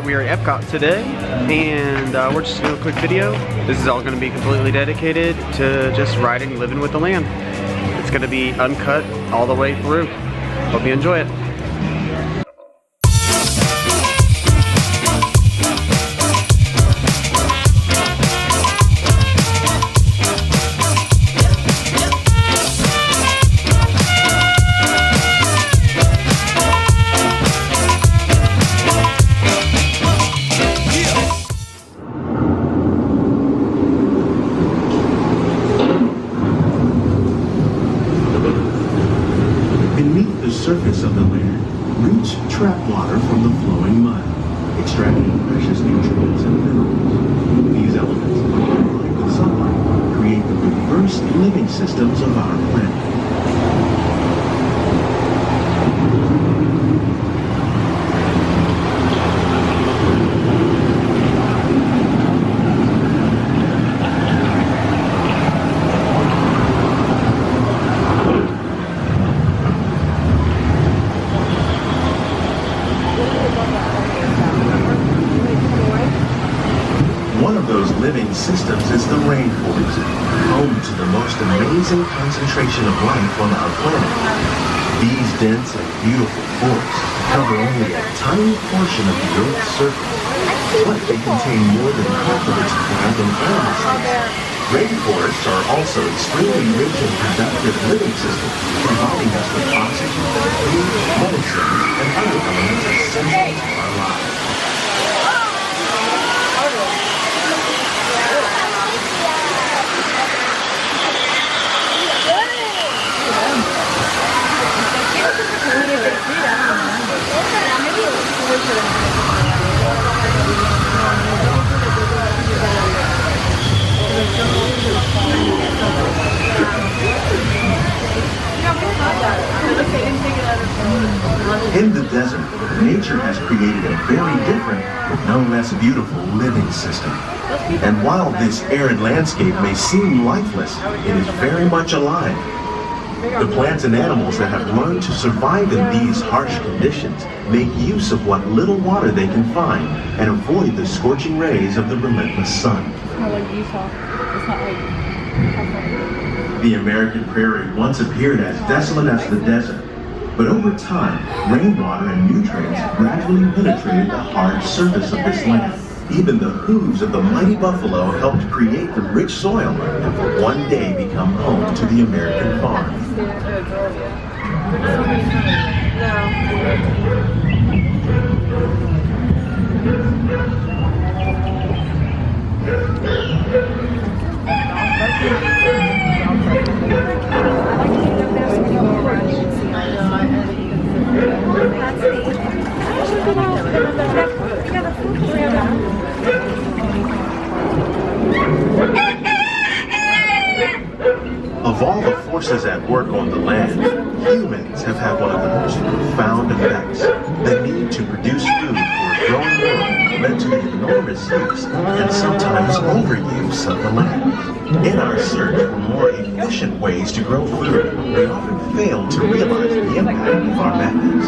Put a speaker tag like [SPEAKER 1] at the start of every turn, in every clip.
[SPEAKER 1] We are at Epcot today, and we're just doing a quick video. This is all going to be completely dedicated to just riding, living with the land. It's going to be uncut all the way through. Hope you enjoy it.
[SPEAKER 2] Surface of the land, roots trap water from the flowing mud, extracting precious nutrients and minerals. These elements, combined with sunlight, create the diverse living systems of our planet. One of those living systems is the rainforest, home to the most amazing concentration of life on our planet. These dense and beautiful forests cover only a tiny portion of the Earth's surface, but they contain more than half of its plant and animal species. Rainforests are also extremely rich and productive living systems, providing us with oxygen, food, medicine, and other elements essential to our lives. In the desert, nature has created a very different, but no less beautiful living system. And while this arid landscape may seem lifeless, it is very much alive. The plants and animals that have learned to survive in these harsh conditions make use of what little water they can find and avoid the scorching rays of the relentless sun. The American prairie once appeared as desolate as the desert, but over time, rainwater and nutrients gradually penetrated the hard surface of this land. Even the hooves of the mighty buffalo helped create the rich soil and for one day become home to the American farm. Of all the forces at work on the land, humans have had one of the most profound effects. The need to produce food for a growing world led to the enormous use and sometimes overuse of the land. In our search for more efficient ways to grow food, we often fail to realize the impact of our methods.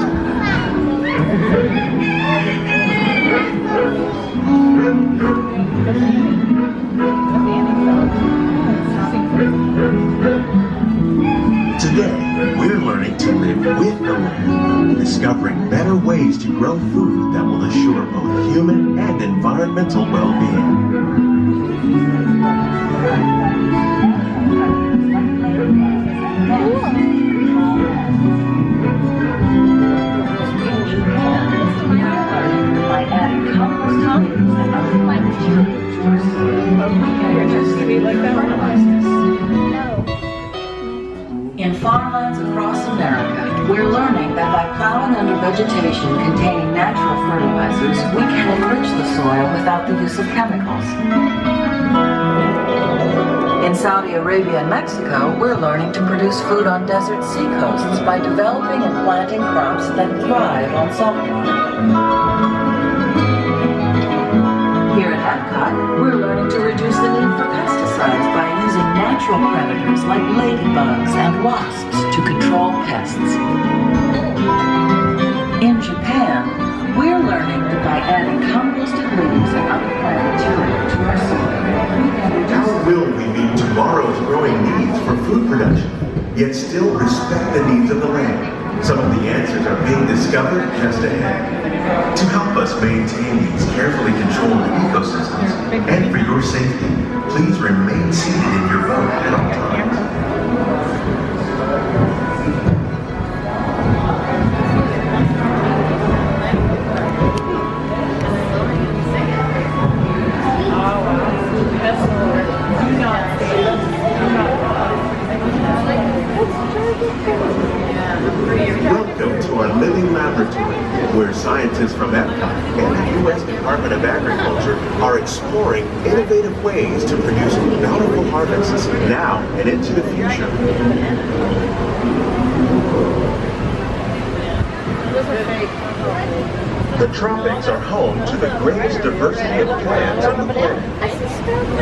[SPEAKER 2] Today, we're learning to live with the land, discovering better ways to grow food that will assure both human and environmental well-being.
[SPEAKER 3] In farmlands across America, we're learning that by plowing under vegetation containing natural fertilizers, we can enrich the soil without the use of chemicals. In Saudi Arabia and Mexico, we're learning to produce food on desert seacoasts by developing and planting crops that thrive on saltwater. Here at Epcot, we're learning to reduce the need for pesticides by using natural predators like ladybugs and wasps to control pests. In Japan, we're learning that by adding composted leaves and other plant material to our soil, we can reduce...
[SPEAKER 2] How will we meet tomorrow's growing needs for food production, yet still respect the needs of the land? Some of the answers are being discovered just ahead. To help us maintain these carefully controlled ecosystems, and for your safety, please remain seated in your boat at all times. Welcome to our living laboratory, where scientists from Epcot and the U.S. Department of Agriculture are exploring innovative ways to produce bountiful harvests now and into the future. The tropics are home to the greatest diversity of plants on the planet.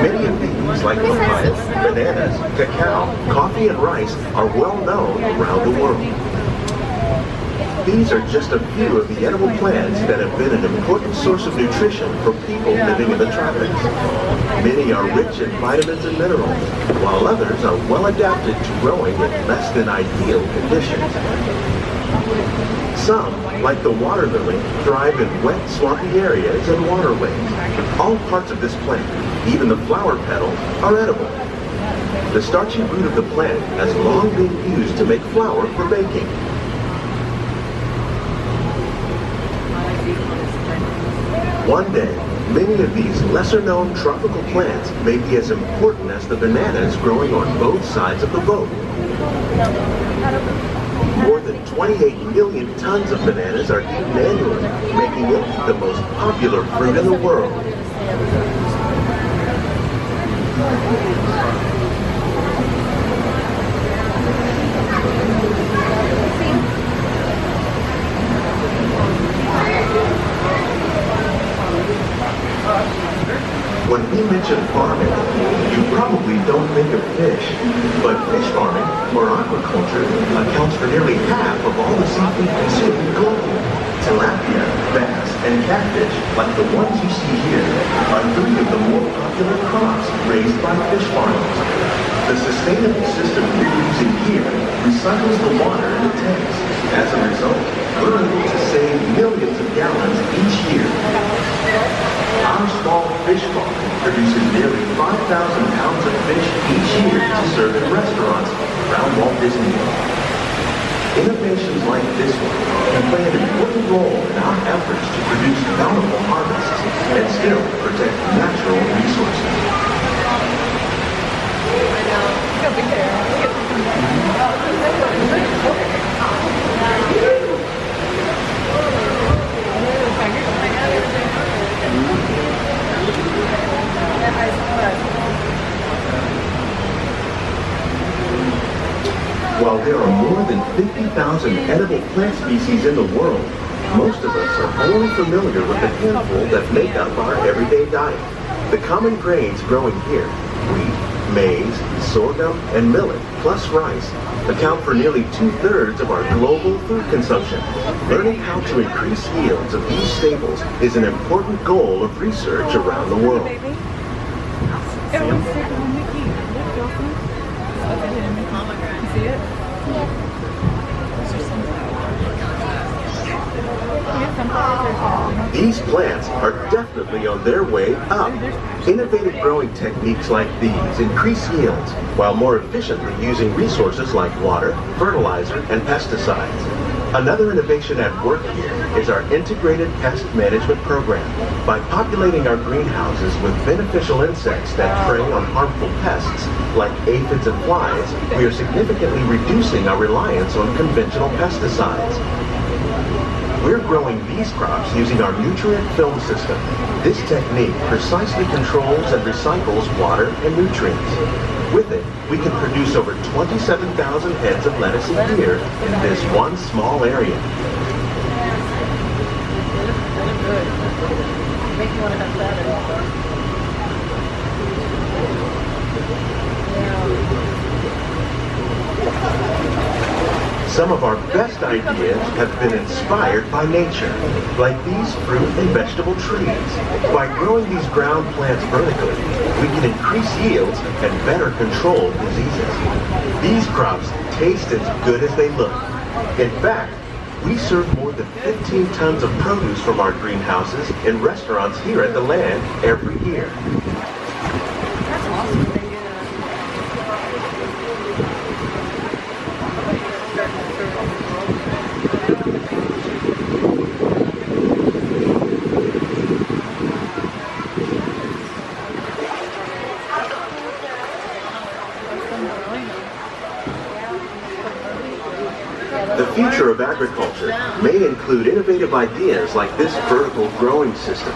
[SPEAKER 2] Many of these, like papaya, bananas, cacao, coffee, and rice, are well known around the world. These are just a few of the edible plants that have been an important source of nutrition for people living in the tropics. Many are rich in vitamins and minerals, while others are well adapted to growing in less than ideal conditions. Some, like the water lily, thrive in wet, swampy areas and waterways. All parts of this plant, even the flower petals, are edible. The starchy root of the plant has long been used to make flour for baking. One day, many of these lesser-known tropical plants may be as important as the bananas growing on both sides of the boat. More than 28 million tons of bananas are eaten annually, making it the most popular fruit in the world. When we mention farming, you probably don't think of fish, but fish farming, or aquaculture, accounts for nearly half of all the seafood consumed globally. Tilapia, bass, and catfish, like the ones you see here, are three of the more popular crops raised by fish farmers. The sustainable system we're using here recycles the water in the tanks. As a result, we're able to save millions of gallons each year. Our small fish farm produces nearly 5,000 pounds of fish each year to serve in restaurants around Walt Disney World. Innovations like this one can play an important role in our efforts to produce bountiful harvests and still protect natural resources. While there are more than 50,000 edible plant species in the world, most of us are only familiar with the handful that make up our everyday diet. The common grains growing here, wheat, maize, sorghum, and millet, plus rice, account for nearly 2/3 of our global food consumption. Learning how to increase yields of these staples is an important goal of research around the world. These plants are definitely on their way up. Innovative growing techniques like these increase yields while more efficiently using resources like water, fertilizer, and pesticides. Another innovation at work here is our integrated pest management program. By populating our greenhouses with beneficial insects that prey on harmful pests, like aphids and flies, we are significantly reducing our reliance on conventional pesticides. We're growing these crops using our nutrient film system. This technique precisely controls and recycles water and nutrients. With it, we can produce over 27,000 heads of lettuce a year in this one small area. Some of our best ideas have been inspired by nature, like these fruit and vegetable trees. By growing these ground plants vertically, we can increase yields and better control diseases. These crops taste as good as they look. In fact, we serve more than 15 tons of produce from our greenhouses in restaurants here at the land every year.
[SPEAKER 4] That's awesome.
[SPEAKER 2] The future of agriculture may include innovative ideas like this vertical growing system.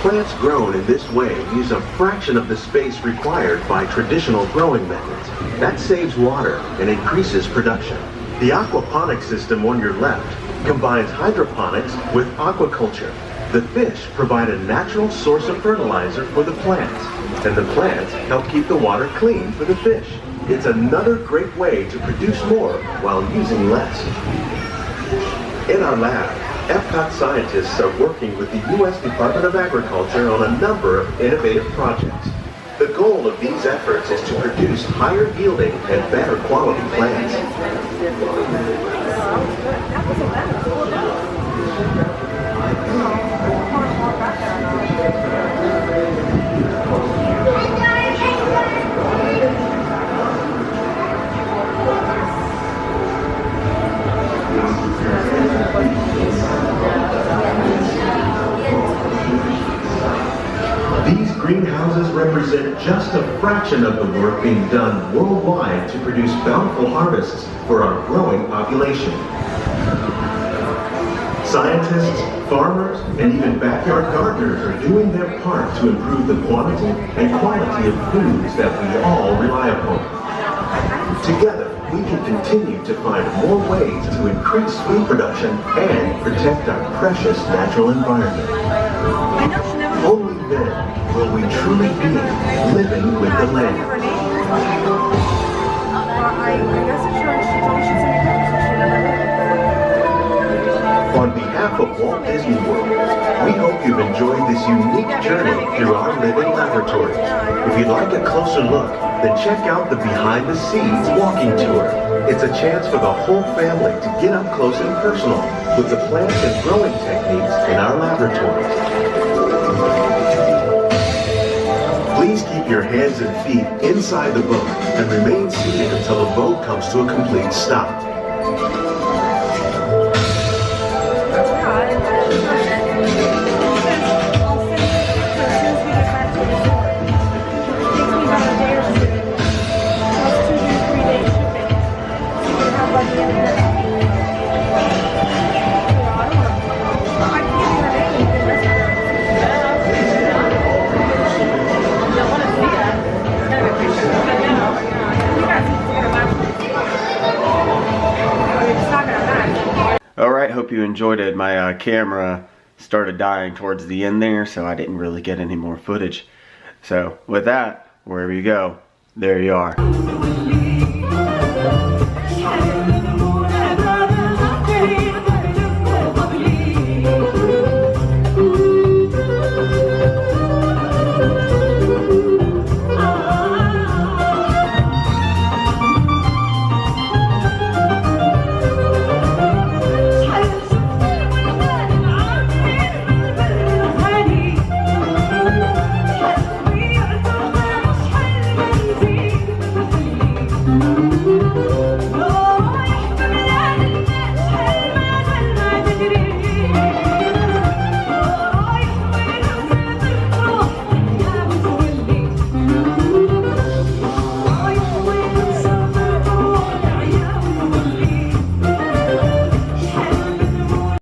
[SPEAKER 2] Plants grown in this way use a fraction of the space required by traditional growing methods. That saves water and increases production. The aquaponics system on your left combines hydroponics with aquaculture. The fish provide a natural source of fertilizer for the plants, and the plants help keep the water clean for the fish. It's another great way to produce more while using less. In our lab, Epcot scientists are working with the U.S. Department of Agriculture on a number of innovative projects. The goal of these efforts is to produce higher yielding and better quality plants. These greenhouses represent just a fraction of the work being done worldwide to produce bountiful harvests for our growing population. Scientists, farmers, and even backyard gardeners are doing their part to improve the quantity and quality of foods that we all rely upon. Together, we can continue to find more ways to increase food production and protect our precious natural environment. Only then will we truly be living with the land. On behalf of Walt Disney World, we hope you've enjoyed this unique journey through our living laboratory. If you'd like a closer look, then check out the Behind the Scenes walking tour. It's a chance for the whole family to get up close and personal with the plants and growing techniques in our laboratories. Please keep your hands and feet inside the boat and remain seated until the boat comes to a complete stop.
[SPEAKER 1] Alright, hope you enjoyed it. My camera started dying towards the end there, so I didn't really get any more footage. So with that, wherever you go, there you are.